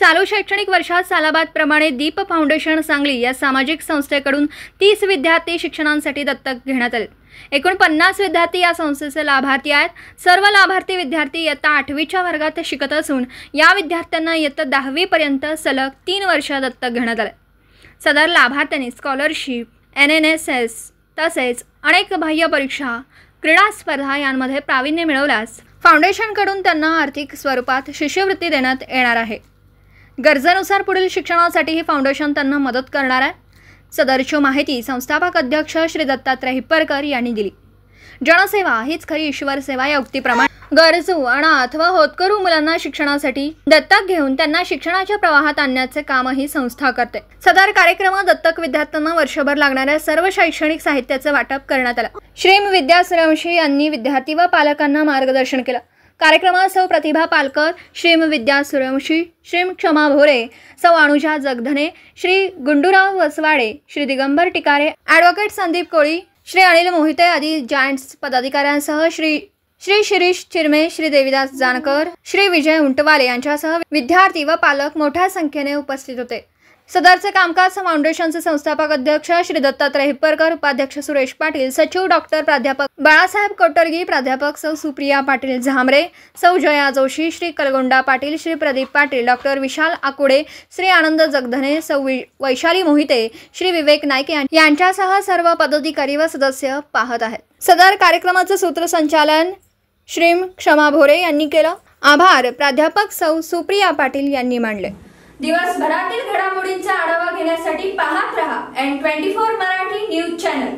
चालू शैक्षणिक वर्षात सालाबाद प्रमाणे दीप फाउंडेशन सांगली या सामाजिक संस्थेकडून 30 विद्यार्थी शिक्षणासाठी दत्तक घेण्यात आले। एकूण 50 विद्यार्थी या संस्थेचे लाभार्थी आहेत। सर्व लाभार्थी विद्यार्थी इयत्ता 8वीच्या वर्गात शिकत असून या विद्यार्थ्यांना इयत्ता 10वी पर्यंत सलग 3 वर्ष दत्तक घेण्यात आले। सदर लाभार्थ्यांनी स्कॉलरशिप, NNSS तसेच अनेक बाह्य परीक्षा, क्रीडा स्पर्धा यांमध्ये प्रावीण्य मिळवल्यास फाउंडेशनकडून त्यांना आर्थिक स्वरूपात शिष्यवृत्ती देण्यात येणार आहे। गरजेनुसार पुढील शिक्षणासाठी ही फाउंडेशन त्यांना मदत करणार आहे। सदरची माहिती संस्थापक अध्यक्ष श्री दत्तात्रय हिप्परकर यांनी दिली। जनसेवा हीच खरी ईश्वर सेवा या उक्तीप्रमाणे गरजू, अनाथ व होतकरू मुलांना शिक्षणासाठी दत्तक घेऊन त्यांना शिक्षणाच्या प्रवाहात आणण्याचे कामही संस्था करते। सदर कार्यक्रमात दत्तक विद्यार्थ्यांना वर्षभर लागणाऱ्या सर्व शैक्षणिक साहित्याचे वाटप करण्यात आले। श्रीम विद्या सूर्यवंशी यांनी विद्यार्थी व पालकांना मार्गदर्शन केले। कार्यक्रमात सौ प्रतिभा पालकर, श्रीम विद्या सूर्यवंशी, श्रीम क्षमा भोरे, सौ अनुजा जगधने, श्री गुंडूराव वसवाडे, श्री दिगंबर टिकारे, ॲडव्होकेट संदीप कोळी, श्री अनिल मोहिते आदी जायंट्स पदाधिकाऱ्यांसह श्री शिरीष चिरमे, श्री देवीदास जानकर, श्री विजय उंटवाले यांच्यासह विद्यार्थी व पालक मोठ्या संख्येने उपस्थित होते। सदरचे कामकाज फाउंडेशनचे संस्थापक अध्यक्ष श्री दत्तात्रय हिप्परकर, उपाध्यक्ष सुरेश पाटील, सचिव डॉक्टर प्राध्यापक बाळासाहेब कोटरगी, प्राध्यापक सौ सुप्रिया पाटील झांबरे, सौ जया जोशी, श्री कलगोंडा पाटील, श्री प्रदीप पाटील, डॉक्टर विशाल आकुडे, श्री आनंद जगधने, सौ वैशाली मोहिते, श्री विवेक नाईक यांच्यासह सर्व पदाधिकारी व सदस्य पाहत आहेत। सदर कार्यक्रमाचे सूत्रसंचालन श्रीम क्षमा भोरे यांनी केलं। आभार प्राध्यापक सौ सुप्रिया पाटील यांनी मानले। दिवसभरातील घडामोडींचा आढावा घेण्यासाठी पाहत रहा N24 मराठी न्यूज चॅनल।